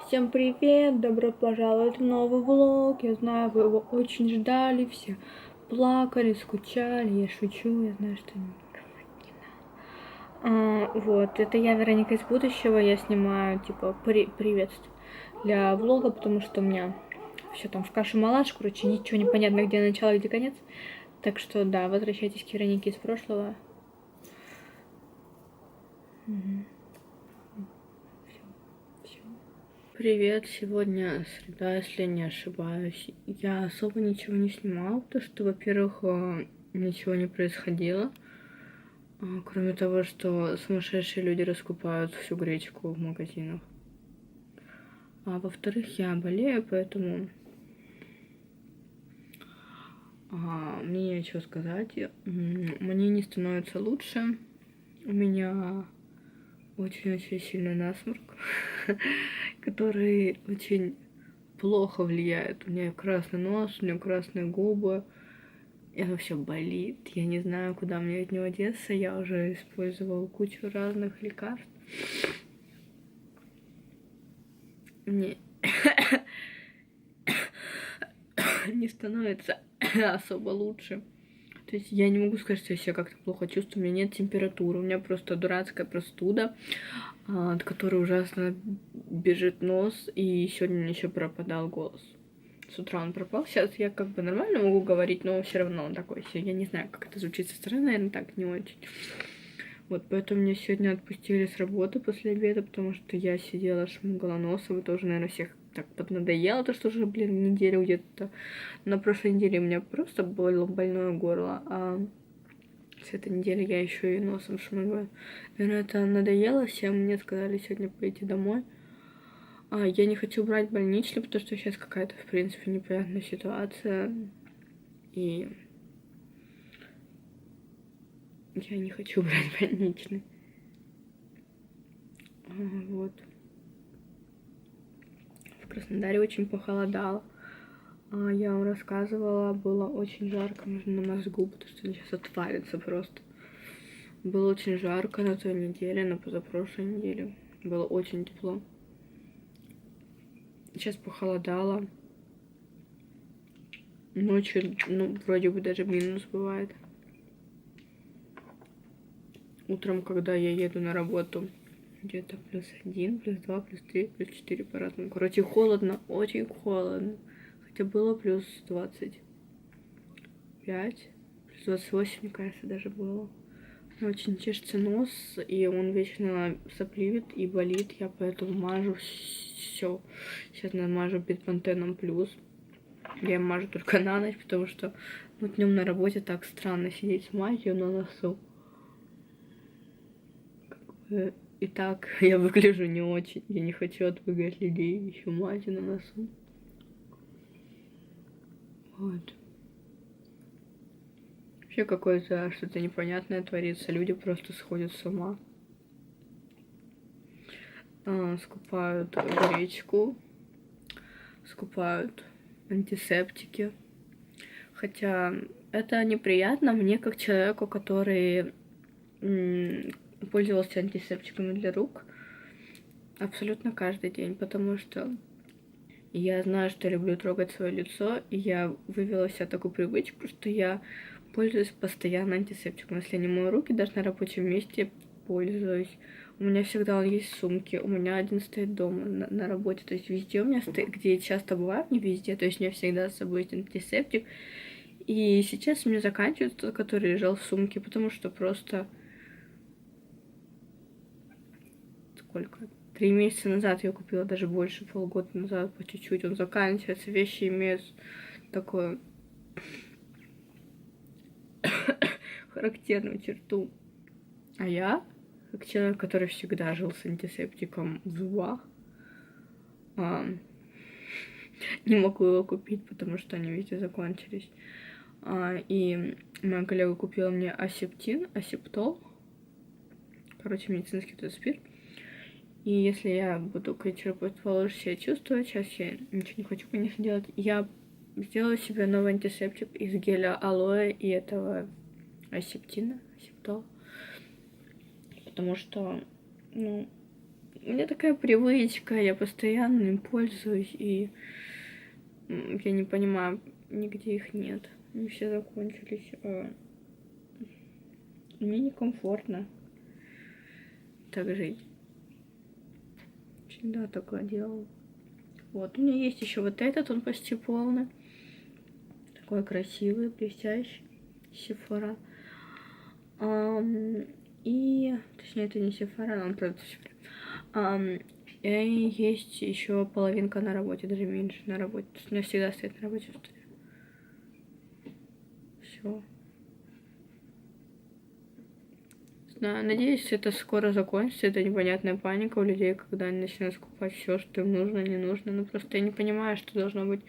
Всем привет, добро пожаловать в новый влог. Я знаю, вы его очень ждали, все плакали, скучали. Я шучу, я знаю, что вот, это я, Вероника из будущего. Я снимаю, типа, приветствие для влога, потому что у меня все там в каше-малаш, короче, ничего не понятно, где начало, где конец. Так что, да, возвращайтесь к Веронике из прошлого. Привет, сегодня среда, если не ошибаюсь. Я особо ничего не снимала, потому что, во-первых, ничего не происходило. Кроме того, что сумасшедшие люди раскупают всю гречку в магазинах. А во-вторых, я болею, поэтому мне нечего сказать. Мне не становится лучше. У меня очень-очень сильный насморк, который очень плохо влияет. У меня красный нос, у меня красные губы. И оно все болит. Я не знаю, куда мне от него деться. Я уже использовала кучу разных лекарств. Мне не становится особо лучше. То есть я не могу сказать, что я себя как-то плохо чувствую. У меня нет температуры. У меня просто дурацкая простуда, от которой ужасно бежит нос. И сегодня мне еще пропадал голос. С утра он пропал. Сейчас я как бы нормально могу говорить, но все равно он такой. Я не знаю, как это звучит со стороны, наверное, так не очень. Вот, поэтому меня сегодня отпустили с работы после обеда, потому что я сидела, шмыгала носом, и тоже, наверное, всех так поднадоело, то, что уже, неделю где-то. На прошлой неделе у меня просто было больное горло, а с этой недели я еще и носом шмыгаю. Наверное, это надоело всем, мне сказали сегодня пойти домой. Я не хочу брать больничный, потому что сейчас какая-то, в принципе, непонятная ситуация. И я не хочу брать больничный. Вот. В Краснодаре очень похолодало. Я вам рассказывала, было очень жарко, нужно на мозгу, потому что сейчас отвалится просто. Было очень жарко на той неделе, на позапрошлой неделе. Было очень тепло. Сейчас похолодало. Ночью, вроде бы даже минус бывает. Утром, когда я еду на работу, где-то +1, +2, +3, +4 по-разному. Короче, холодно, очень холодно. Хотя было +25, +28, мне кажется, даже было. Очень чешется нос, и он вечно сопливит и болит. Я поэтому мажу все. Сейчас намажу бетпантеном плюс. Я мажу только на ночь, потому что днем на работе так странно сидеть с мазью на носу. И так я выгляжу не очень. Я не хочу отпугать людей еще мазью на носу. Вот. Вообще какое-то что-то непонятное творится. Люди просто сходят с ума. Скупают гречку, скупают антисептики. Хотя это неприятно мне, как человеку, который пользовался антисептиками для рук абсолютно каждый день, потому что я знаю, что я люблю трогать свое лицо, и я вывела себе такую привычку, что я пользуюсь постоянно антисептиком. Если я не мою руки, даже на рабочем месте пользуюсь. У меня всегда он есть в сумке, у меня один стоит дома на работе, то есть везде у меня стоит, где я часто бываю, не везде, то есть у меня всегда с собой есть антисептик. И сейчас у меня заканчивается тот, который лежал в сумке, потому что просто... Сколько? 3 месяца назад я купила, даже больше, полгода назад, по чуть-чуть. Он заканчивается, вещи имеют такую характерную черту. А я, как человек, который всегда жил с антисептиком в зубах, не могу его купить, потому что они везде закончились. И моя коллега купила мне асептол, короче, медицинский спирт. И если я буду к вечеру лучше себя чувствовать, сейчас я ничего не хочу, конечно, делать, я сделаю себе новый антисептик из геля алоэ и этого асептола. Потому что, у меня такая привычка, я постоянно им пользуюсь, и я не понимаю, нигде их нет. Они все закончились. Мне некомфортно так жить. Всегда такое делала. Вот, у меня есть еще вот этот, он почти полный. Такой красивый, блестящий. Сефора. И, точнее, это не Сефора, он правда Сефора. И есть еще половинка на работе, даже меньше на работе. То есть у меня всегда стоит на рабочем столе. Все. Надеюсь, это скоро закончится. Это непонятная паника у людей, когда они начинают скупать все, что им нужно, не нужно. Ну просто я не понимаю, что должно быть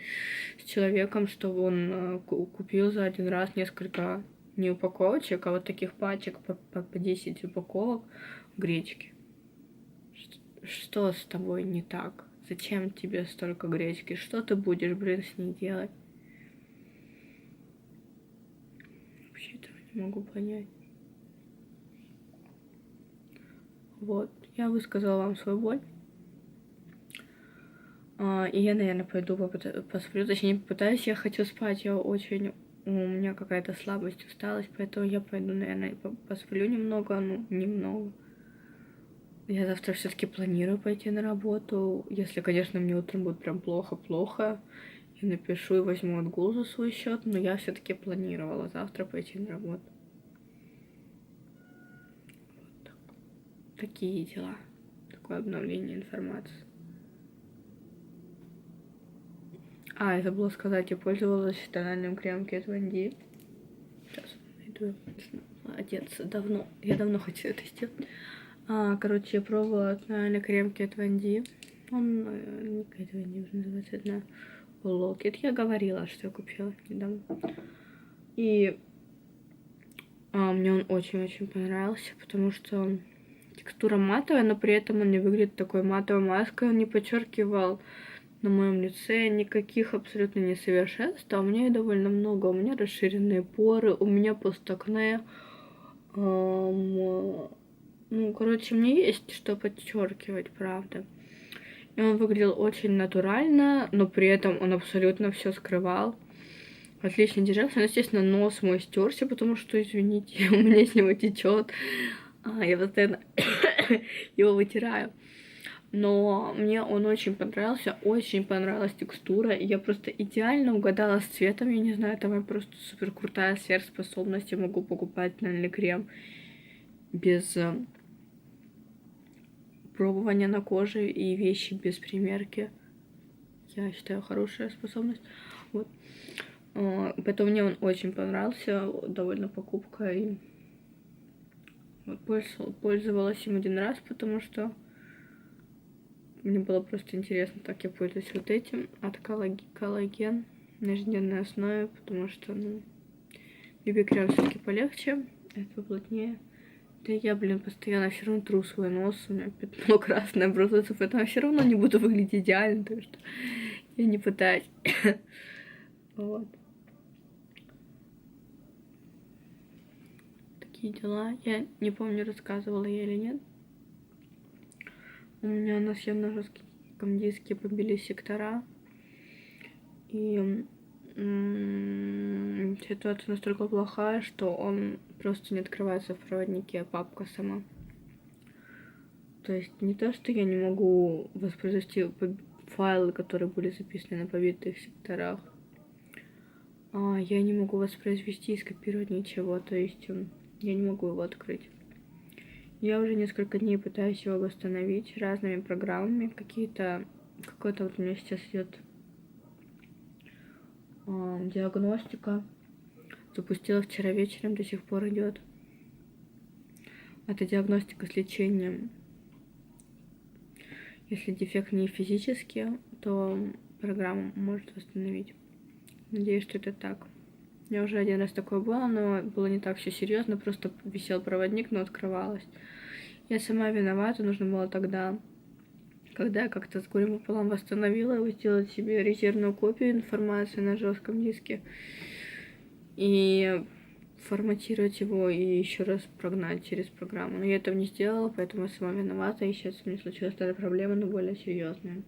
с человеком, чтобы он купил за один раз несколько не упаковочек, а вот таких пачек по 10 упаковок гречки. Что с тобой не так? Зачем тебе столько гречки? Что ты будешь, блин, с ней делать? Вообще этого не могу понять. Вот, я высказала вам свою боль. И я, наверное, пойду посплю. Точнее, не попытаюсь, я хочу спать. У меня какая-то слабость, усталость, поэтому я пойду, наверное, посплю немного, ну, немного. Я завтра все-таки планирую пойти на работу. Если, конечно, мне утром будет прям плохо-плохо, я напишу и возьму отгул за свой счет, но я все-таки планировала завтра пойти на работу. Вот так. Такие дела. Такое обновление информации. Я забыла сказать, я пользовалась тональным кремом Kat Von D. Сейчас найду. Молодец, давно. Я давно хочу это сделать. Короче, я пробовала тональный крем Kat Von D. Он не Kat Von D, уже называется, это Locket. Я говорила, что я купила недавно. И мне он очень-очень понравился, потому что текстура матовая, но при этом он не выглядит такой матовой маской. Он не подчеркивал на моем лице никаких абсолютно несовершенств. У меня довольно много. У меня расширенные поры, у меня постакне. Короче, мне есть что подчеркивать, правда. И он выглядел очень натурально, но при этом он абсолютно все скрывал. Отлично держался. Ну, естественно, нос мой стерся, потому что, извините, у меня с него течет. Я постоянно его вытираю. Но мне он очень понравилась текстура. И я просто идеально угадала с цветом. Я не знаю, это моя просто супер крутая сверхспособность. Я могу покупать тональный крем без пробования на коже и вещи без примерки. Я считаю, хорошая способность. Вот. Поэтому мне он очень понравился. Довольно покупка. И вот пользовалась им один раз, потому что мне было просто интересно, так я пользуюсь вот этим от коллаген на ежедневной основе, потому что, BB-крем все-таки полегче, это поплотнее. Да я, постоянно все равно тру свой нос, у меня пятно красное образуется, поэтому я все равно не буду выглядеть идеально, так что я не пытаюсь. Вот. Такие дела. Я не помню, рассказывала я или нет. У меня на съемно-жестком диске побились сектора. И ситуация настолько плохая, что он просто не открывается в проводнике, папка сама. То есть не то, что я не могу воспроизвести файлы, которые были записаны на побитых секторах. Я не могу воспроизвести и скопировать ничего. То есть я не могу его открыть. Я уже несколько дней пытаюсь его восстановить разными программами. Какой-то вот у меня сейчас идет диагностика. Запустила вчера вечером, до сих пор идет. Это диагностика с лечением. Если дефект не физический, то программа может восстановить. Надеюсь, что это так. У меня уже один раз такое было, но было не так все серьезно, просто висел проводник, но открывалось. Я сама виновата, нужно было тогда, когда я как-то с горем пополам восстановила его, сделать себе резервную копию информации на жестком диске. И переформатировать его и еще раз прогнать через программу. Но я этого не сделала, поэтому я сама виновата, и сейчас у меня случилась та проблема, но более серьезная.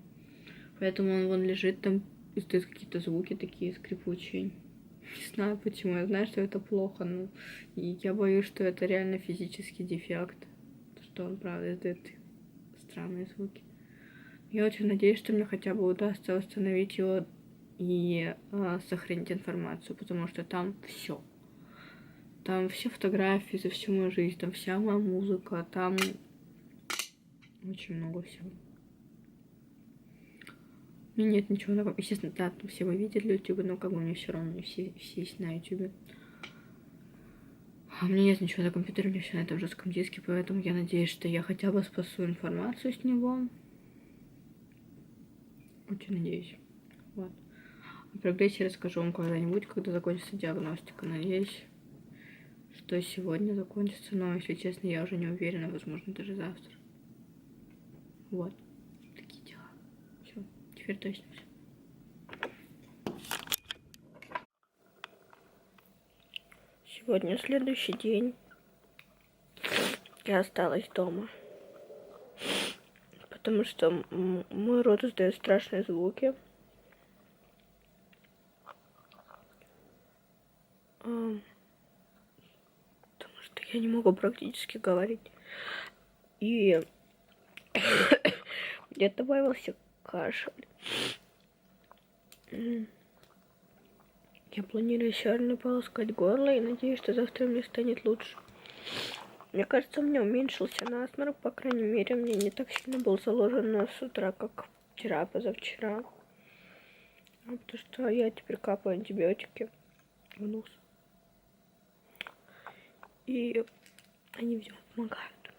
Поэтому он вон лежит там, издает какие-то звуки такие скрипучие. Не знаю почему, я знаю, что это плохо, но и я боюсь, что это реально физический дефект, что он правда издает странные звуки. Я очень надеюсь, что мне хотя бы удастся восстановить его и сохранить информацию, потому что там все. Там все фотографии за всю мою жизнь, там вся моя музыка, там очень много всего. У меня нет ничего такого. Естественно, да, там все вы видели YouTube, но как бы мне все равно, все есть на YouTube. А у меня нет ничего на компьютере, у меня все на этом жестком диске, поэтому я надеюсь, что я хотя бы спасу информацию с него. Очень надеюсь. Вот. О прогрессе расскажу вам когда-нибудь, когда закончится диагностика. Надеюсь, что сегодня закончится, но, если честно, я уже не уверена, возможно, даже завтра. Вот. Такие дела. Все, теперь точно все. Сегодня следующий день. Я осталась дома. Потому что мой рот издает страшные звуки. Потому что я не могу практически говорить. И где-то добавился кашель. Я планирую сегодня полоскать горло и надеюсь, что завтра мне станет лучше. Мне кажется, у меня уменьшился насморк, по крайней мере, мне не так сильно был заложен нос с утра, как вчера, позавчера. Потому что я теперь капаю антибиотики в нос. И они, видимо, помогают.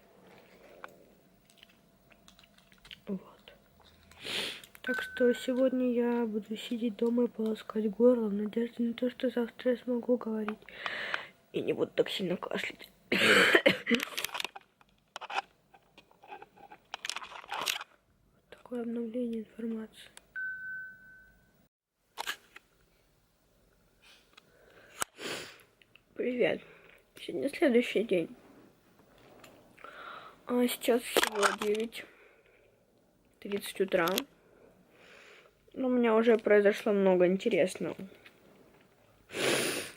Вот. Так что сегодня я буду сидеть дома и полоскать горло в надежде на то, что завтра я смогу говорить и не буду так сильно кашлять. Такое обновление информации. Привет. Сегодня следующий день. Сейчас всего 9:30 утра. Но у меня уже произошло много интересного.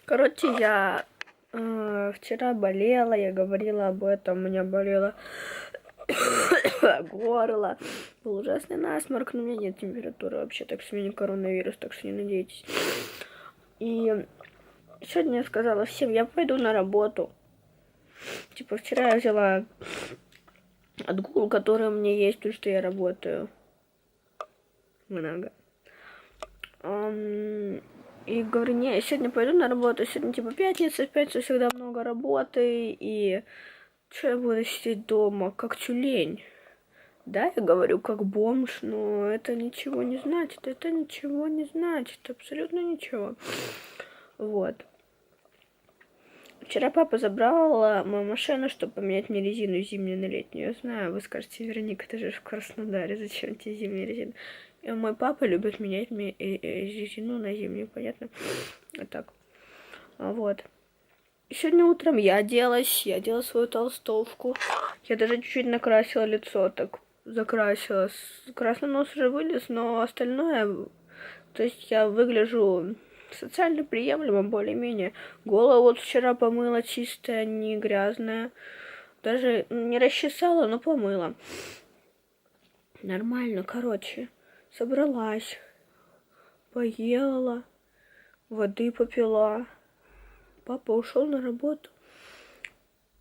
Короче, я вчера болела, я говорила об этом, у меня болело горло. Был ужасный насморк, но у меня нет температуры вообще, так что у меня не коронавирус, так что не надейтесь. И сегодня я сказала всем, я пойду на работу. Типа вчера я взяла отгул, который у меня есть, потому что я работаю много. И говорю, не, я сегодня пойду на работу, сегодня типа пятница, в пятницу всегда много работы, и что я буду сидеть дома, как тюлень? Да, я говорю, как бомж, но это ничего не значит, абсолютно ничего. Вот. Вчера папа забрал мою машину, чтобы поменять мне резину зимнюю на летнюю. Я знаю, вы скажете, Вероника, ты же в Краснодаре, зачем тебе зимняя резина? И мой папа любит менять мне резину на зимнюю, понятно? Вот так. Вот. Сегодня утром я одела свою толстовку. Я даже чуть-чуть накрасила лицо, так закрасила. Красный нос уже вылез, но остальное... То есть я выгляжу социально приемлемо, более-менее. Голову вот вчера помыла чистая, не грязная. Даже не расчесала, но помыла. Нормально, короче. Собралась. Поела. Воды попила. Папа ушел на работу.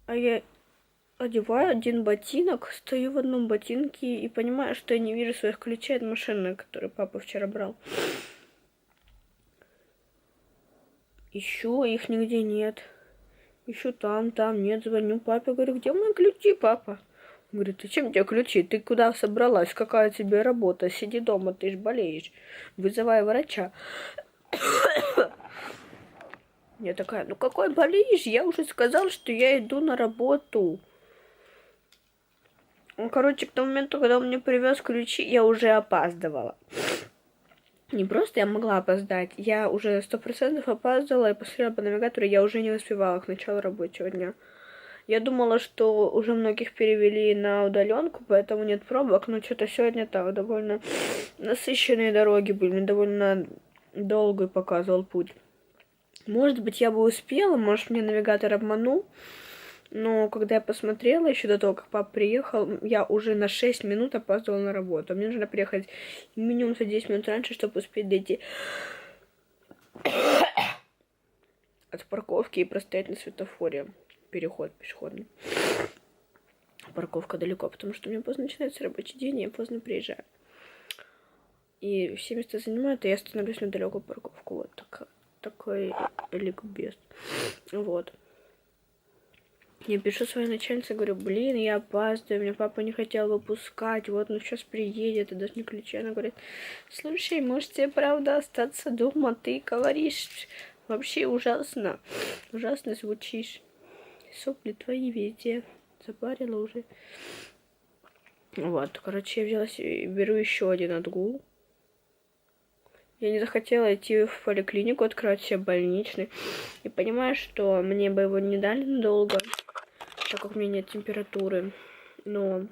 А я одеваю один ботинок, стою в одном ботинке и понимаю, что я не вижу своих ключей от машины, которую папа вчера брал. Ищу, их нигде нет. Ищу там, нет. Звоню папе, говорю, где мои ключи, папа? Он говорит, зачем тебе ключи? Ты куда собралась? Какая тебе работа? Сиди дома, ты ж болеешь. Вызывай врача. Я такая, ну какой болеешь? Я уже сказала, что я иду на работу. Короче, к тому моменту, когда он мне привез ключи, я уже опаздывала. Не просто я могла опоздать, я уже 100% опаздывала и посмотрела по навигатору, я уже не успевала к началу рабочего дня. Я думала, что уже многих перевели на удаленку, поэтому нет пробок, но что-то сегодня так довольно насыщенные дороги были, довольно долгий показывал путь. Может быть, я бы успела, может, мне навигатор обманул, но когда я посмотрела, еще до того, как папа приехал, я уже на 6 минут опаздывала на работу. Мне нужно приехать минимум за 10 минут раньше, чтобы успеть дойти от парковки и простоять на светофоре. Переход пешеходный. Парковка далеко, потому что у меня поздно начинается рабочий день, и я поздно приезжаю. И все места занимают, и я становлюсь на далекую парковку. Вот такой ликбез. Вот. Я пишу своей начальнице, говорю, блин, я опаздываю, меня папа не хотел выпускать, вот, ну сейчас приедет, и даже не ключи. Она говорит, слушай, может тебе правда остаться дома, ты говоришь вообще ужасно, ужасно звучишь. Сопли твои везде, запарила уже. Вот, короче, я взялась и беру еще один отгул. Я не захотела идти в поликлинику, открывать себе больничный. И понимаю, что мне бы его не дали надолго, так как у меня нет температуры. Но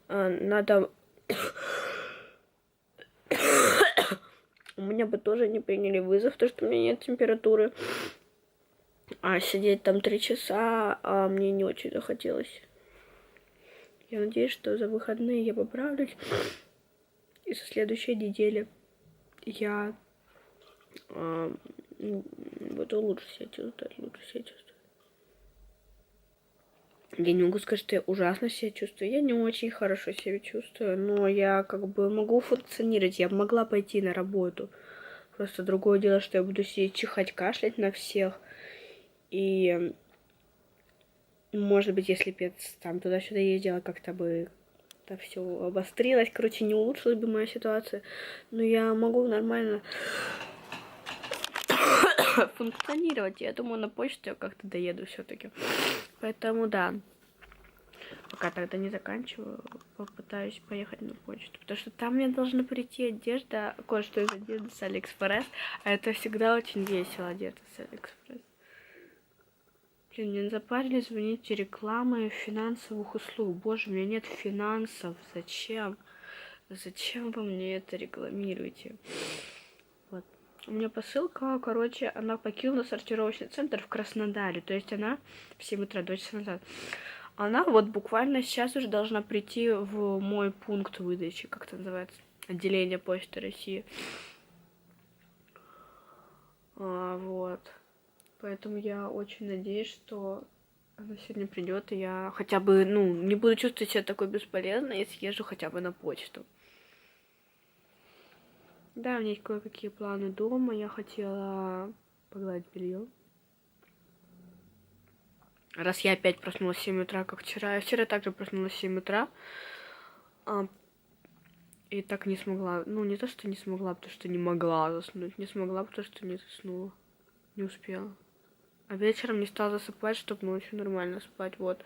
надо... У меня бы тоже не приняли вызов, то, что у меня нет температуры. А сидеть там 3 часа мне не очень захотелось. Я надеюсь, что за выходные я поправлюсь. И со следующей недели я буду лучше себя чувствовать, Я не могу сказать, что я ужасно себя чувствую. Я не очень хорошо себя чувствую, но я как бы могу функционировать. Я могла пойти на работу. Просто другое дело, что я буду сидеть чихать, кашлять на всех. И, может быть, если бы я там туда-сюда ездила, как-то бы это все обострилось. Короче, не улучшилась бы моя ситуация. Но я могу нормально функционировать. Я думаю, на почту я как-то доеду все-таки. Поэтому да. Пока тогда не заканчиваю, попытаюсь поехать на почту. Потому что там мне должна прийти одежда, кое-что из одежды с Алиэкспресс. А это всегда очень весело, одежда с Алиэкспресс. Блин, мне запарили звонить рекламы финансовых услуг. Боже, у меня нет финансов. Зачем? Зачем вы мне это рекламируете? Вот. У меня посылка, короче, она покинула сортировочный центр в Краснодаре. То есть она в 7 утра, 2 часа назад. Она вот буквально сейчас уже должна прийти в мой пункт выдачи, как это называется, отделение Почты России. Вот. Поэтому я очень надеюсь, что она сегодня придет, и я хотя бы, не буду чувствовать себя такой бесполезной, и съезжу хотя бы на почту. Да, у меня есть кое-какие планы дома. Я хотела погладить белье. Раз я опять проснулась в 7 утра, как вчера. Я вчера также проснулась в 7 утра. И так не смогла. Не то, что не смогла, потому что не могла заснуть. Не смогла, потому что не заснула. Не успела. А вечером не стала засыпать, чтобы ночью нормально спать. Вот.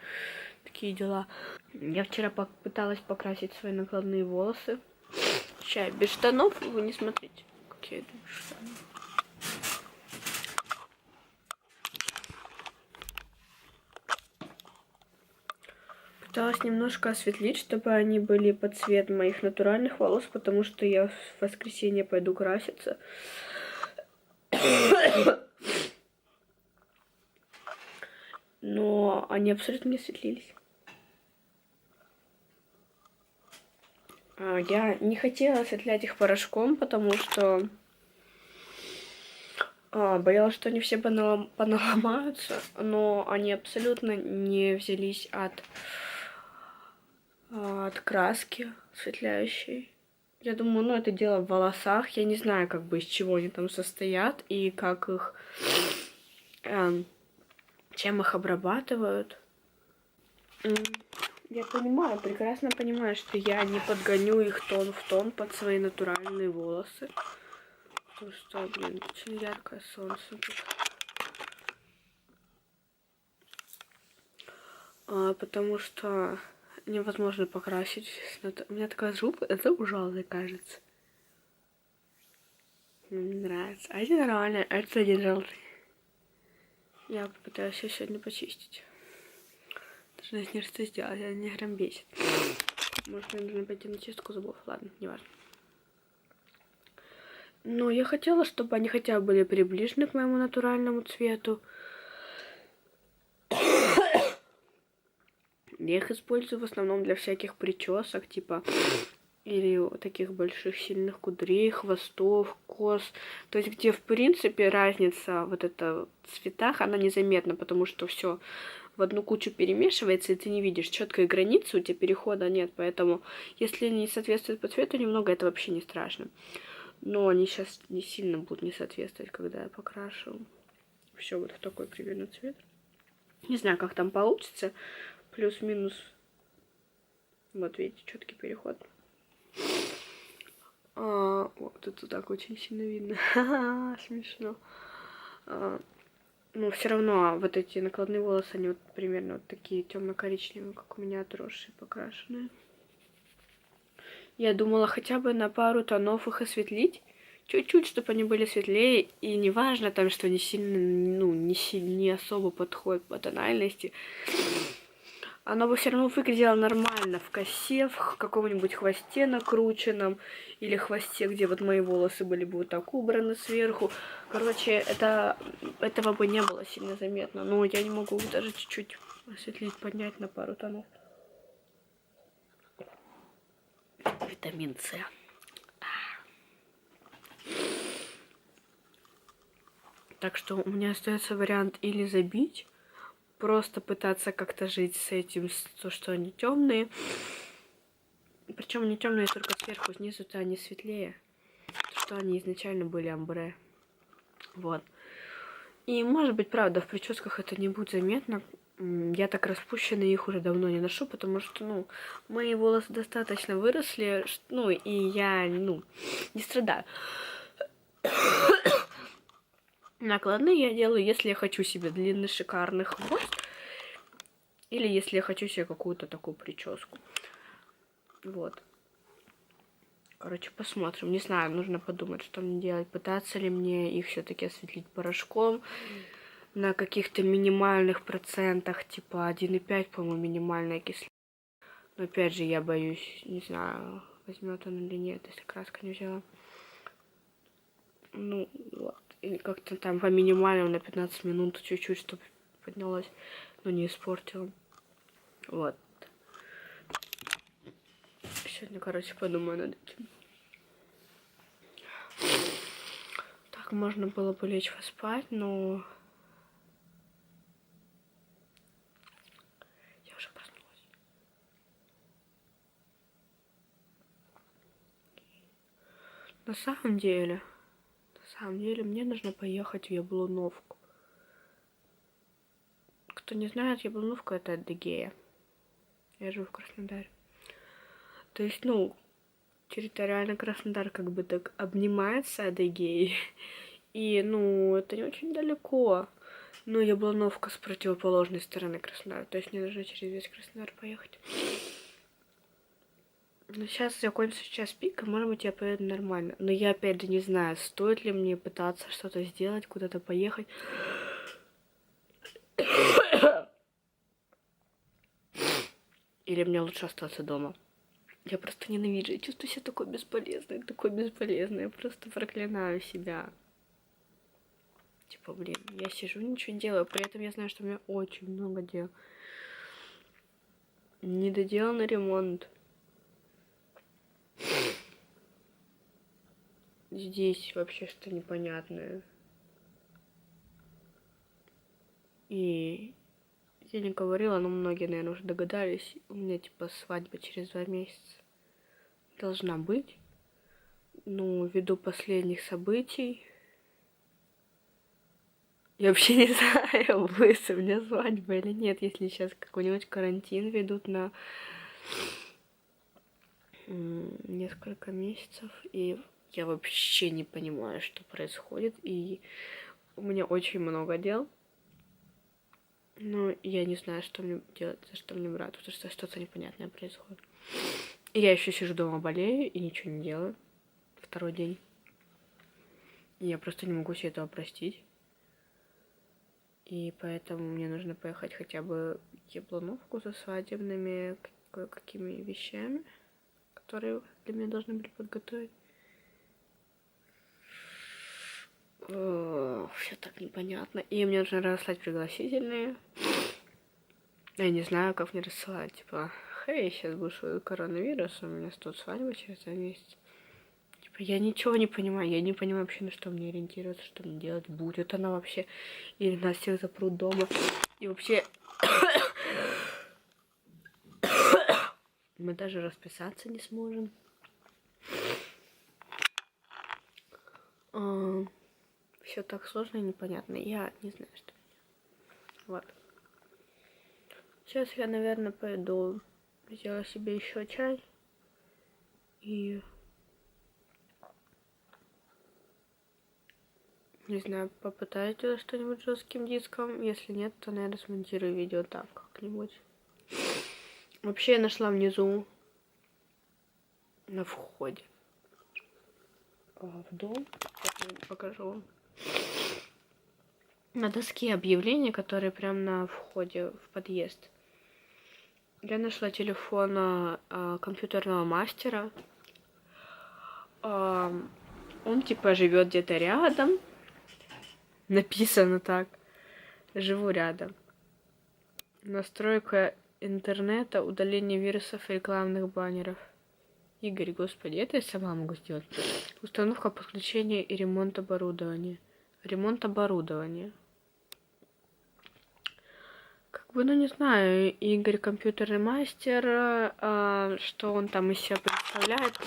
Такие дела. Я вчера пыталась покрасить свои накладные волосы. Чай без штанов. Вы не смотрите, какие я иду без штанов. Пыталась немножко осветлить, чтобы они были под цвет моих натуральных волос, потому что я в воскресенье пойду краситься. Но они абсолютно не осветлились. Я не хотела осветлять их порошком, потому что боялась, что они все поналомаются, но они абсолютно не взялись от краски осветляющей. Я думаю, это дело в волосах. Я не знаю, из чего они там состоят и как их... чем их обрабатывают. Я понимаю, прекрасно понимаю, что я не подгоню их тон в тон под свои натуральные волосы. Потому что, очень яркое солнце тут. Потому что невозможно покрасить. У меня такая жопа, это ужасно кажется. Мне нравится. А это нормально, а это один желтый. Я попытаюсь ее сегодня почистить. Должна с ней что сделать, она не грамм бесит. Может, мне нужно пойти на чистку зубов. Ладно, не важно. Но я хотела, чтобы они хотя бы были приближены к моему натуральному цвету. Я их использую в основном для всяких причесок, типа, или таких больших сильных кудрей, хвостов, кос. То есть, где, в принципе, разница вот эта в цветах, она незаметна, потому что все в одну кучу перемешивается, и ты не видишь четкой границы, у тебя перехода нет. Поэтому, если не соответствует по цвету немного, это вообще не страшно. Но они сейчас не сильно будут не соответствовать, когда я покрашу все вот в такой примерно цвет. Не знаю, как там получится. Плюс-минус. Вот видите, четкий переход. Вот это так очень сильно видно. Смешно. Но все равно вот эти накладные волосы, они вот примерно вот такие темно-коричневые, как у меня отросшие, покрашенные. Я думала хотя бы на пару тонов их осветлить. Чуть-чуть, чтобы они были светлее. И неважно там, что они сильно, ну, не особо подходят по тональности. Оно бы все равно выглядело нормально в косе, в каком-нибудь хвосте накрученном, или хвосте, где вот мои волосы были бы вот так убраны сверху. Короче, этого бы не было сильно заметно. Но я не могу даже чуть-чуть осветлить, поднять на пару тонов. Витамин С. Так что у меня остается вариант или забить, просто пытаться как-то жить с этим, то, что они темные. Причем они темные только сверху, снизу-то они светлее. Что они изначально были амбре. Вот. И может быть, правда, в прическах это не будет заметно. Я так распущенные их уже давно не ношу, потому что, ну, мои волосы достаточно выросли, ну, и я, ну, не страдаю. Накладные я делаю, если я хочу себе длинный шикарный хвост, или если я хочу себе какую-то такую прическу. Вот. Короче, посмотрим. Не знаю, нужно подумать, что мне делать. Пытаться ли мне их все-таки осветлить порошком на каких-то минимальных процентах, типа 1,5, по-моему, минимальная кислота. Но опять же, я боюсь, не знаю, возьмет он или нет, если краска не взяла. Ну, вот. Или как-то там по минимальному на 15 минут чуть-чуть, чтобы поднялось, но не испортила. Вот. Сегодня, короче, подумаю над этим. Так, можно было бы лечь поспать, но... Я уже проснулась. На самом деле, мне нужно поехать в Яблуновку. Кто не знает, Яблуновка — это Адыгея. Я живу в Краснодаре. То есть, ну, территориально Краснодар как бы так обнимается Адыгеей. И, ну, это не очень далеко. Но Яблоновка с противоположной стороны Краснодара. То есть мне нужно через весь Краснодар поехать. Но сейчас закончится час пик, и, может быть, я поеду нормально. Но я, опять же, не знаю, стоит ли мне пытаться что-то сделать, куда-то поехать. Или мне лучше остаться дома. Я просто ненавижу. Я чувствую себя такой бесполезной. Я просто проклинаю себя. Типа, блин, я сижу, ничего не делаю. При этом я знаю, что у меня очень много дел. Недоделанный ремонт. Здесь вообще что-то непонятное. И я не говорила, но многие, наверное, уже догадались. У меня, типа, свадьба через 2 месяца должна быть. Ну, ввиду последних событий. Я вообще не знаю, будет у меня свадьба или нет, если сейчас какой-нибудь карантин ведут на несколько месяцев. И я вообще не понимаю, что происходит. И у меня очень много дел. Но я не знаю, что мне делать, за что мне брать, потому что что-то непонятное происходит. И я еще сижу дома, болею и ничего не делаю. 2-й день. Я просто не могу себе этого простить. И поэтому мне нужно поехать хотя бы в Яблоновку за свадебными кое-какими вещами, которые для меня должны были подготовить. Все так непонятно. И мне нужно расслать пригласительные. Я не знаю, как мне рассылать. Типа, хей, сейчас будет коронавирус, у меня 100 свадьбы через 2 месяца. Типа, я ничего не понимаю. Я не понимаю вообще, на что мне ориентироваться, что мне делать. Будет она вообще. Или нас всех запрут дома. И вообще... Мы даже расписаться не сможем. Все так сложно и непонятно. Я не знаю, что. Вот. Сейчас я, наверное, пойду сделаю себе еще чай и не знаю, попытаюсь делать что-нибудь жестким диском. Если нет, то, наверное, смонтирую видео так как-нибудь. Вообще я нашла внизу на входе в дом. Покажу вам. На доске объявлений, которые прям на входе в подъезд. Я нашла телефон компьютерного мастера. Он типа живет где-то рядом. Написано так. Живу рядом. Настройка интернета, удаление вирусов и рекламных баннеров. Игорь, господи, это я сама могу сделать. Установка, подключение и ремонт оборудования. Ремонт оборудования. Как бы, ну не знаю, Игорь компьютерный мастер, что он там из себя представляет.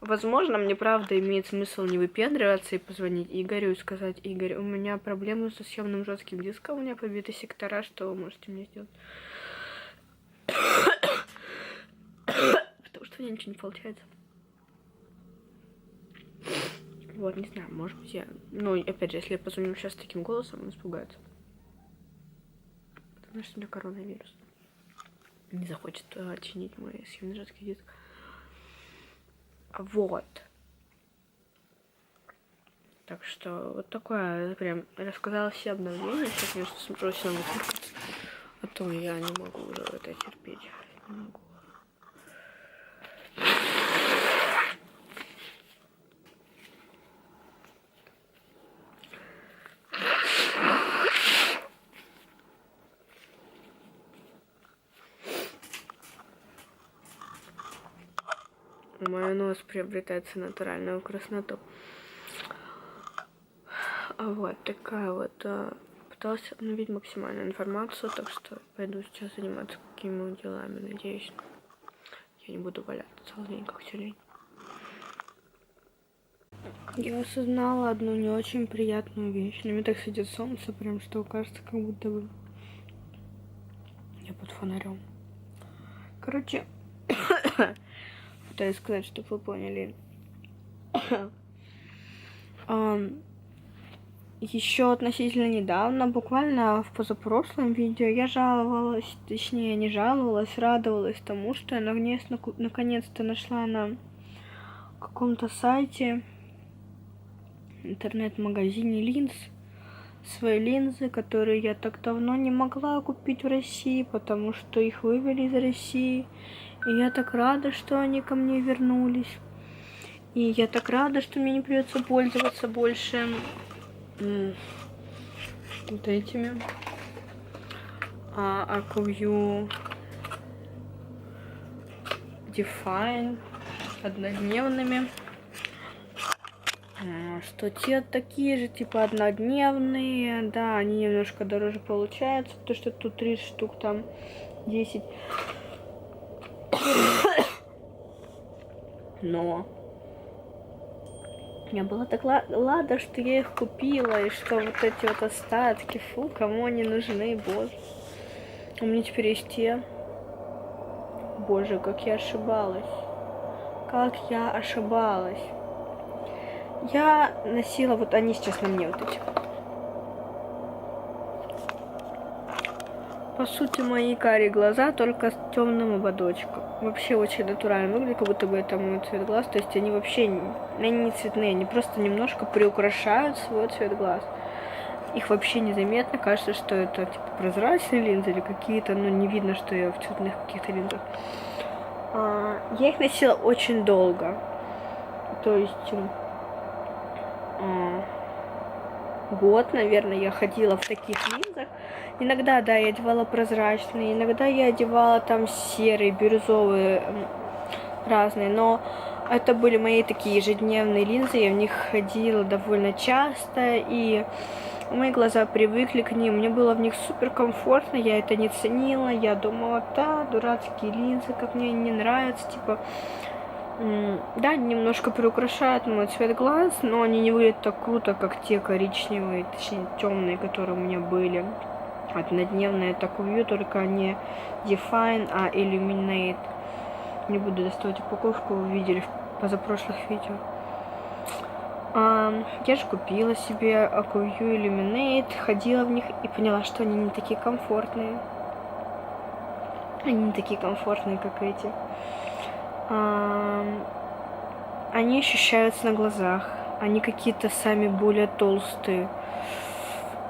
Возможно, мне правда имеет смысл не выпендриваться и позвонить Игорю и сказать: Игорь, у меня проблемы со съемным жестким диском, у меня побиты сектора, что вы можете мне сделать? Потому что у меня ничего не получается. Вот, не знаю, может быть я... Ну, опять же, если я позвоню сейчас таким голосом, он испугается. Потому что у меня коронавирус. Не захочет чинить мой съемный жесткий диск. Вот. Так что вот такое, прям рассказала все обновления. Сейчас, конечно, срочно выкрутиться. А то я не могу уже это терпеть. Не могу. Мой нос приобретается натуральную красноту. Вот такая вот. Пыталась обновить максимальную информацию, так что пойду сейчас заниматься какими-нибудь делами. Надеюсь, я не буду валяться целый день, как тюлень. Я осознала одну не очень приятную вещь. На мне так светит солнце, прям что кажется, как будто бы я под фонарем. Короче, пытаюсь сказать, чтобы вы поняли. Еще относительно недавно, буквально в позапрошлом видео, я жаловалась, точнее не жаловалась, радовалась тому, что я наконец-то нашла на каком-то сайте, интернет-магазине линз, свои линзы, которые я так давно не могла купить в России, потому что их вывели из России. И я так рада, что они ко мне вернулись. И я так рада, что мне не придется пользоваться больше вот этими Acuvue Define однодневными. Что те такие же, типа однодневные. Да, они немножко дороже получаются, потому что тут 30 штук, там 10. Но я была так рада, что я их купила, и что вот эти вот остатки, фу, кому они нужны, боже. У меня теперь есть те. Боже, как я ошибалась. Как я ошибалась. Я носила, вот они сейчас на мне вот эти. По сути, мои карие глаза только с темным ободочком. Вообще очень натурально выглядит, как будто бы это мой цвет глаз. То есть они вообще они не цветные, они просто немножко приукрашают свой цвет глаз. Их вообще незаметно. Кажется, что это типа прозрачные линзы или какие-то, но не видно, что я в цветных каких-то линзах. Я их носила очень долго. То есть год, наверное, я ходила в таких линзах. Иногда, да, я одевала прозрачные, иногда я одевала там серые, бирюзовые, разные, но это были мои такие ежедневные линзы, я в них ходила довольно часто, и мои глаза привыкли к ним, мне было в них супер комфортно, я это не ценила, я думала, да, дурацкие линзы, как мне не нравятся, типа, да, они немножко приукрашают мой цвет глаз, но они не выглядят так круто, как те коричневые, точнее темные, которые у меня были. Однодневные так увью, только не Define, а Illuminate. Не буду доставать упаковку, вы видели в позапрошлых видео. Я же купила себе Acuvue Illuminate, ходила в них и поняла, что они не такие комфортные. Они не такие комфортные, как эти. Они ощущаются на глазах. Они какие-то сами более толстые.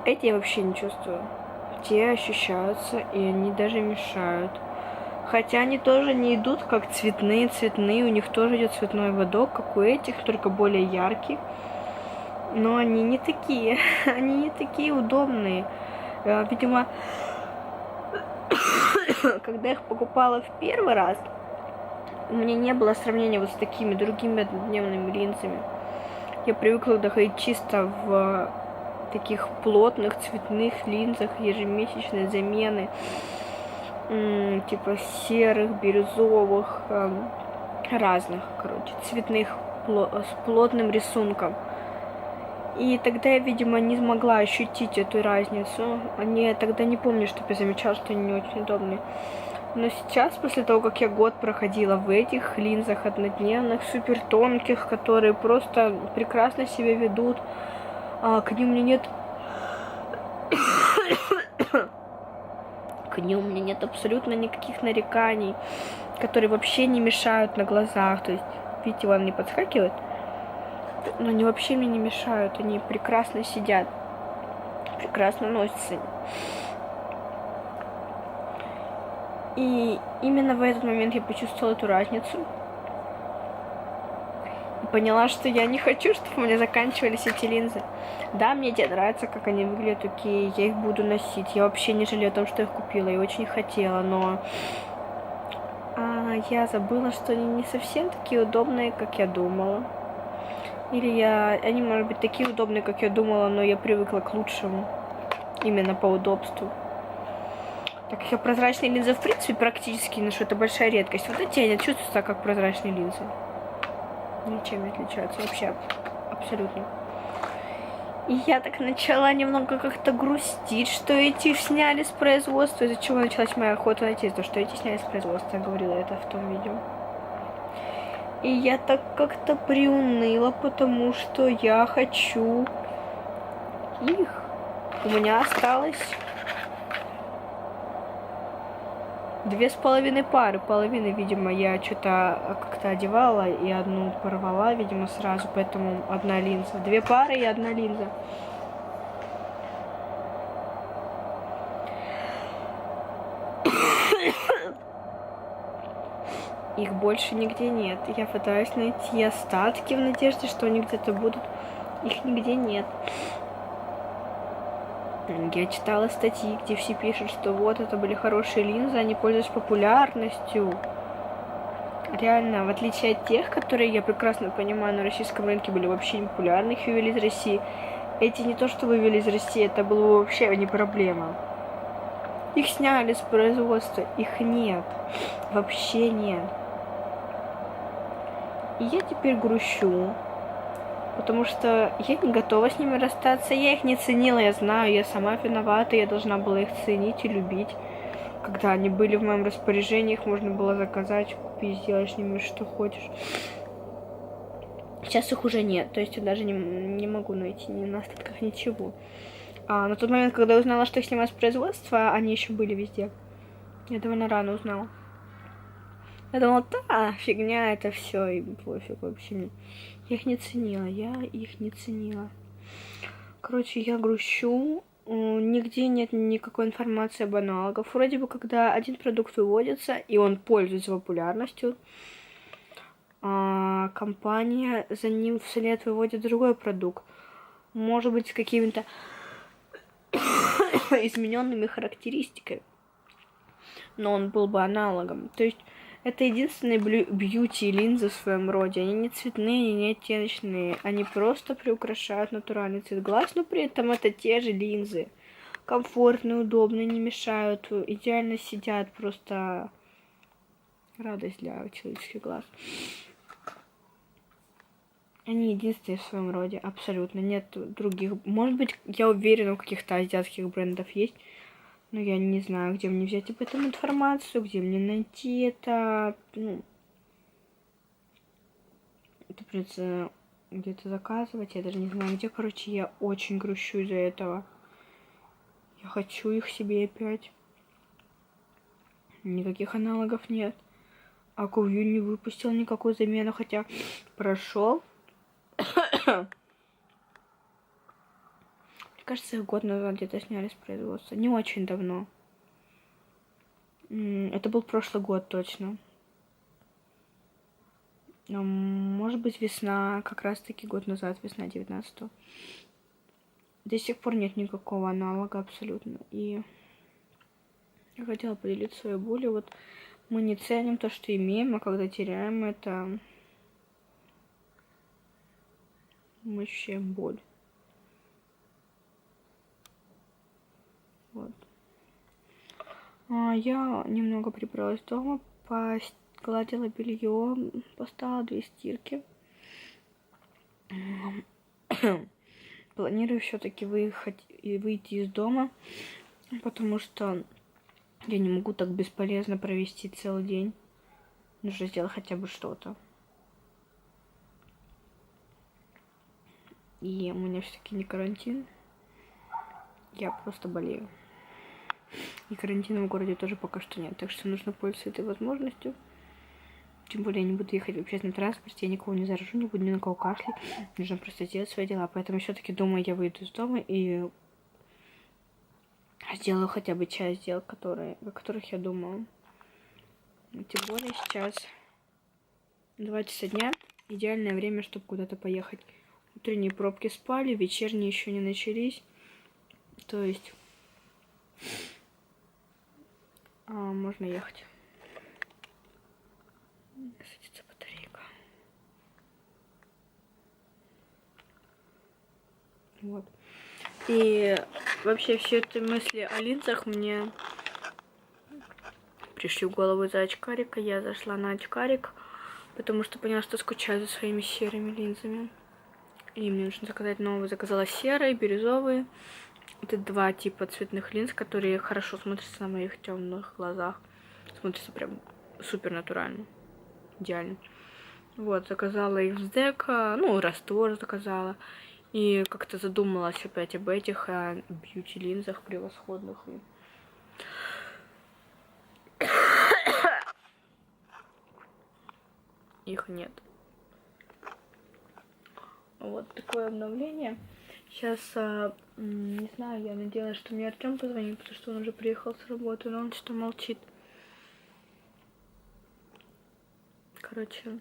Эти я вообще не чувствую. Те ощущаются, и они даже мешают. Хотя они тоже не идут как цветные, у них тоже идет цветной ободок, как у этих, только более яркий. Но они не такие, они не такие удобные. Видимо, когда я их покупала в первый раз, у меня не было сравнения вот с такими другими однодневными линзами. Я привыкла доходить чисто в таких плотных цветных линзах ежемесячной замены, типа серых, бирюзовых, разных, короче, цветных с плотным рисунком. И тогда я, видимо, не смогла ощутить эту разницу. Я тогда не помню, чтобы я замечала, что они не очень удобные. Но сейчас, после того, как я год проходила в этих линзах однодневных, супер тонких, которые просто прекрасно себя ведут, к ним у меня нет... К ним у меня нет абсолютно никаких нареканий, которые вообще не мешают на глазах. То есть, видите, вон они подскакивают, но они вообще мне не мешают. Они прекрасно сидят, прекрасно носятся. И именно в этот момент я почувствовала эту разницу. Поняла, что я не хочу, чтобы у меня заканчивались эти линзы. Да, мне те нравится, как они выглядят, окей, я их буду носить. Я вообще не жалею о том, что я их купила, я очень хотела, но я забыла, что они не совсем такие удобные, как я думала. Или они, может быть, такие удобные, как я думала, но я привыкла к лучшему, именно по удобству. Так как я прозрачные линзы, в принципе, практически ношу, это большая редкость. Вот эти они чувствуются как прозрачные линзы. Ничем не отличаются вообще, абсолютно. И я так начала немного как-то грустить, что эти сняли с производства, из-за чего началась моя охота на тест, что эти сняли с производства, я говорила это в том видео. И я так как-то приуныла, потому что я хочу их. У меня осталось 2,5 пары. Половины, видимо, я что-то как-то одевала и одну порвала, видимо, сразу, поэтому одна линза. 2 пары и 1 линза. Их больше нигде нет. Я пытаюсь найти остатки в надежде, что они где-то будут. Их нигде нет. Я читала статьи, где все пишут, что вот это были хорошие линзы, они пользуются популярностью. Реально, в отличие от тех, которые, я прекрасно понимаю, на российском рынке были вообще не популярны, их вывели из России. Эти не то, что вывели из России, это было вообще не проблема. Их сняли с производства, их нет. Вообще нет. И я теперь грущу. Потому что я не готова с ними расстаться. Я их не ценила, я знаю, я сама виновата. Я должна была их ценить и любить. Когда они были в моем распоряжении, их можно было заказать, купить, сделать с ними что хочешь. Сейчас их уже нет. То есть я даже не могу найти ни на остатках ничего. на тот момент, когда я узнала, что их снимают с производства, они еще были везде. Я довольно рано узнала. Я думала, да, фигня это все, и пофиг вообще мне. Я их не ценила. Короче, я грущу. Нигде нет никакой информации об аналогах. Вроде бы, когда один продукт выводится, и он пользуется популярностью, компания за ним вслед выводит другой продукт. Может быть, с какими-то измененными характеристиками. Но он был бы аналогом. То есть это единственные бьюти-линзы в своем роде. Они не цветные, они не оттеночные. Они просто приукрашают натуральный цвет глаз, но при этом это те же линзы. Комфортные, удобные, не мешают, идеально сидят. Просто радость для человеческих глаз. Они единственные в своем роде, абсолютно. Нет других. Может быть, я уверена, у каких-то азиатских брендов есть. Но я не знаю, где мне взять об этом информацию, где мне найти это. Это придется где-то заказывать. Я даже не знаю, где. Короче, я очень грущу из-за этого. Я хочу их себе опять. Никаких аналогов нет. Акувью не выпустил никакую замену, хотя прошел. Кажется, их год назад где-то сняли с производства. Не очень давно. Это был прошлый год точно. Может быть, весна, как раз-таки год назад, весна 19-го. До сих пор нет никакого аналога абсолютно. И я хотела поделиться своей болью. Вот мы не ценим то, что имеем, а когда теряем это, мы ощущаем боль. Вот. Я немного прибралась дома, погладила белье, поставила 2 стирки. Планирую все-таки выйти из дома, потому что я не могу так бесполезно провести целый день. Нужно сделать хотя бы что-то. И у меня все-таки не карантин. Я просто болею. И карантина в городе тоже пока что нет. Так что нужно пользоваться этой возможностью. Тем более я не буду ехать в общественном транспорте, я никого не заражу, не буду ни на кого кашлять. Нужно просто сделать свои дела. Поэтому все-таки думаю, я выйду из дома и сделаю хотя бы часть дел, о которых я думала. Тем более сейчас 2 часа дня. Идеальное время, чтобы куда-то поехать. Утренние пробки спали, вечерние еще не начались. То есть можно ехать. Садится батарейка. Вот. И вообще все эти мысли о линзах мне пришли в голову из-за очкарика. Я зашла на очкарик, потому что поняла, что скучаю за своими серыми линзами. И мне нужно заказать новые. Заказала серые, бирюзовые. Это 2 типа цветных линз, которые хорошо смотрятся на моих темных глазах. Смотрится прям супер натурально. Идеально. Вот, заказала их с дека, раствор заказала. И как-то задумалась опять об этих бьюти-линзах превосходных. Их нет. Вот такое обновление. Сейчас, не знаю, я надеялась, что мне Артём позвонит, потому что он уже приехал с работы, но он что-то молчит. Короче,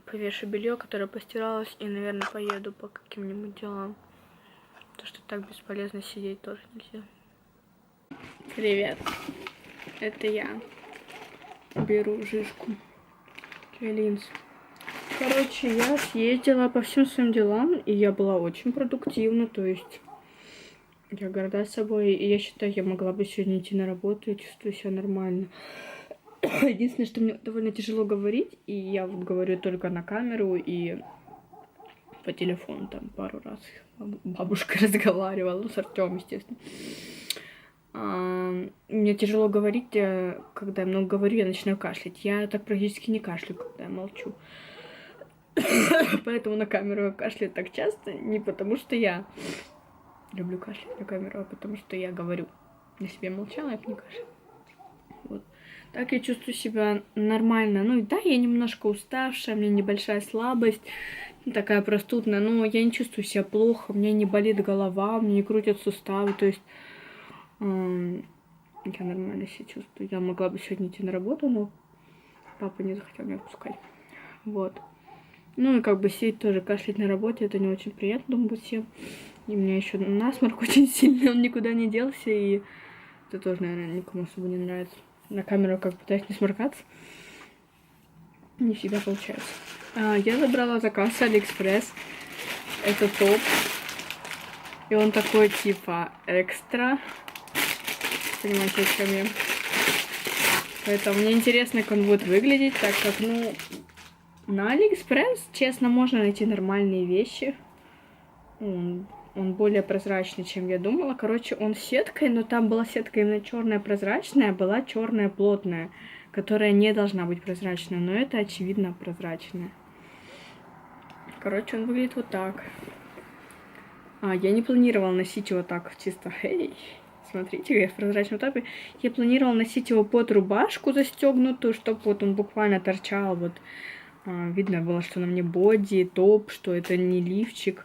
повешу белье, которое постиралось, и, наверное, поеду по каким-нибудь делам. Потому что так бесполезно сидеть тоже нельзя. Привет, это я. Беру жижку для линз. Короче, я съездила по всем своим делам, и я была очень продуктивна, то есть я горда собой, и я считаю, я могла бы сегодня идти на работу, я чувствую себя нормально. Единственное, что мне довольно тяжело говорить, и я вот говорю только на камеру и по телефону там пару раз бабушка разговаривала, с Артёмом, естественно. Мне тяжело говорить, когда я много говорю, я начинаю кашлять. Я так практически не кашляю, когда я молчу. Поэтому на камеру я кашляю так часто, не потому что я люблю кашлять на камеру, потому что я говорю. Если бы я молчала, я бы не кашляла. Вот. Так я чувствую себя нормально. Ну, да, я немножко уставшая, у меня небольшая слабость, такая простудная, но я не чувствую себя плохо, у меня не болит голова, у меня не крутят суставы, то есть я нормально себя чувствую. Я могла бы сегодня идти на работу, но папа не захотел меня отпускать. Вот. Ну и как бы сидеть тоже, кашлять на работе, это не очень приятно, думаю, всем. И у меня еще насморк очень сильный, он никуда не делся, и это тоже, наверное, никому особо не нравится. На камеру как пытаюсь не сморкаться. Не всегда получается. Я забрала заказ с Алиэкспресс. Это топ. И он такой типа экстра. Понимаете, о чем я? Поэтому мне интересно, как он будет выглядеть, так как, ну, на Алиэкспресс, честно, можно найти нормальные вещи. Он более прозрачный, чем я думала. Короче, он с сеткой, но там была сетка именно черная прозрачная, была черная плотная, которая не должна быть прозрачной, но это очевидно прозрачная. Короче, он выглядит вот так. Я не планировала носить его так чисто. Эй, смотрите, я в прозрачном топе. Я планировала носить его под рубашку застегнутую, чтобы вот он буквально торчал. Вот видно было, что на мне боди, топ, что это не лифчик.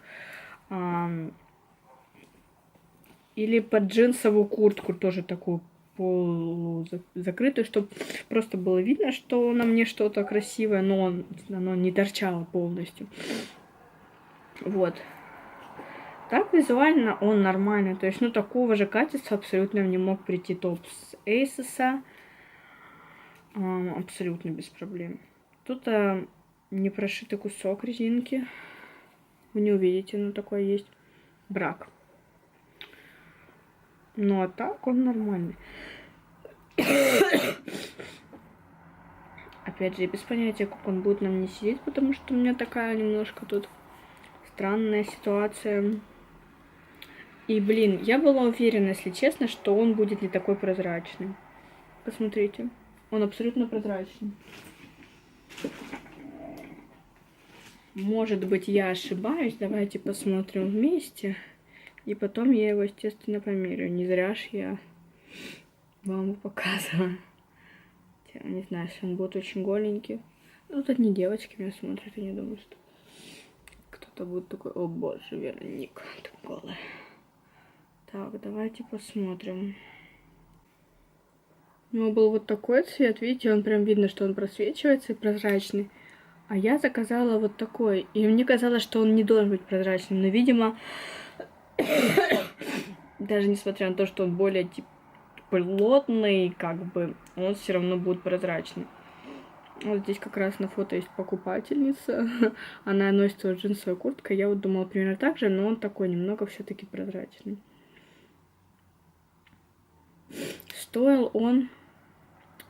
Или под джинсовую куртку тоже такую полузакрытую, чтобы просто было видно, что на мне что-то красивое, но оно не торчало полностью. Вот. Так визуально он нормальный. То есть, ну, такого же качества абсолютно не мог прийти топ с Asus. Абсолютно без проблем. Тут не прошитый кусок резинки. Вы не увидите, но такое есть. Брак. Ну, а так он нормальный. Опять же, без понятия, как он будет на мне сидеть, потому что у меня такая немножко тут странная ситуация. И, блин, я была уверена, если честно, что он будет не такой прозрачный. Посмотрите, он абсолютно прозрачный. Может быть, я ошибаюсь. Давайте посмотрим вместе. И потом я его, естественно, померяю. Не зря ж я вам его показываю. Я не знаю, если он будет очень голенький. Ну, тут не девочки меня смотрят, я не думаю, что кто-то будет такой: о боже, Вероника, ты голая. Так, давайте посмотрим. У него был вот такой цвет, видите, он прям видно, что он просвечивается и прозрачный. А я заказала вот такой, и мне казалось, что он не должен быть прозрачным, но, видимо, даже несмотря на то, что он более типа плотный, как бы, он все равно будет прозрачный. Вот здесь как раз на фото есть покупательница. Она носит вот джинсовую куртку. Я вот думала примерно так же, но он такой немного все-таки прозрачный. Стоил он,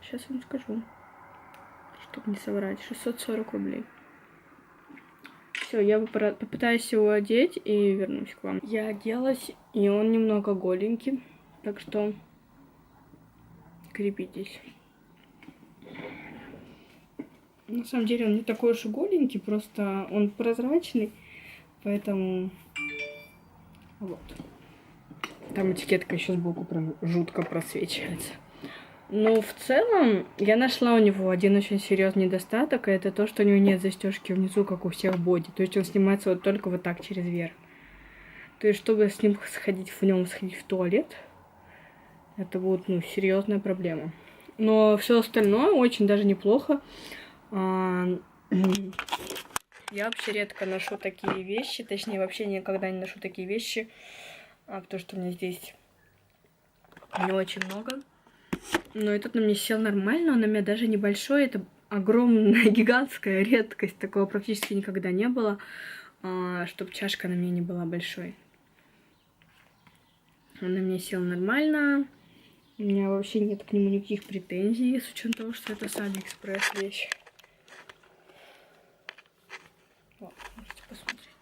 сейчас вам скажу, чтобы не соврать, 640 рублей. Все, я попытаюсь его одеть и вернусь к вам. Я оделась, и он немного голенький, так что крепитесь. На самом деле он не такой уж и голенький, просто он прозрачный, поэтому вот. Там этикетка еще сбоку прям жутко просвечивается. Но в целом я нашла у него один очень серьезный недостаток, и это то, что у него нет застежки внизу, как у всех боди. То есть он снимается вот только вот так через верх. То есть чтобы с ним сходить в туалет, это будет, ну, серьезная проблема. Но все остальное очень даже неплохо. Я вообще редко ношу такие вещи, точнее, вообще никогда не ношу такие вещи, потому что у меня здесь не очень много. Но этот на мне сел нормально, он на меня даже небольшой, это огромная, гигантская редкость, такого практически никогда не было, чтобы чашка на мне не была большой. Он на меня сел нормально, у меня вообще нет к нему никаких претензий, с учетом того, что это с Алиэкспресс вещь. Вот, можете посмотреть.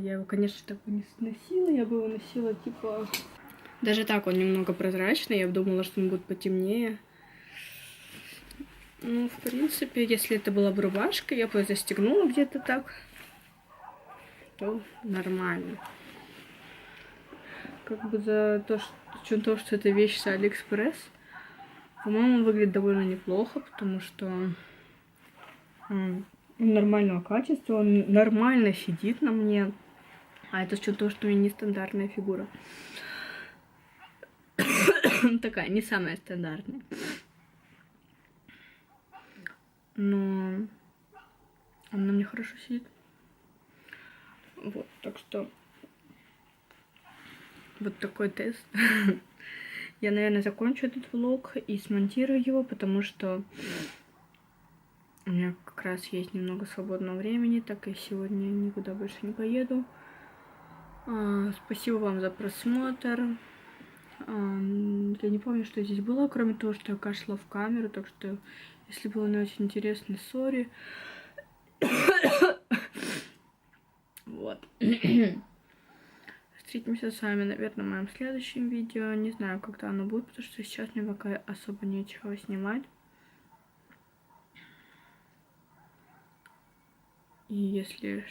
Я его, конечно, так бы не носила, я бы его носила, типа... Даже так он немного прозрачный, я бы думала, что он будет потемнее. Ну, в принципе, если это была бы рубашка, я бы застегнула где-то так, то нормально. как бы за то, что это вещь с Алиэкспресс. По-моему, выглядит довольно неплохо, потому что он нормального качества, он нормально сидит на мне. А это с учетом того, что у меня нестандартная фигура. Такая, не самая стандартная. Но он на мне хорошо сидит. Вот, так что вот такой тест. Я, наверное, закончу этот влог и смонтирую его, потому что у меня как раз есть немного свободного времени, так и сегодня никуда больше не поеду. Спасибо вам за просмотр. Я не помню, что здесь было, кроме того, что я кашляла в камеру, так что, если было не очень интересно, сори. Вот. Встретимся с вами, наверное, в моем следующем видео. Не знаю, когда оно будет, потому что сейчас мне пока особо нечего снимать. И если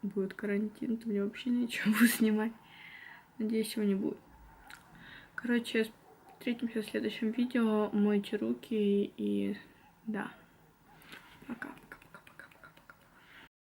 будет карантин, то мне вообще нечего будет снимать. Надеюсь, его не будет. Короче, встретимся в следующем видео. Мойте руки и да, пока.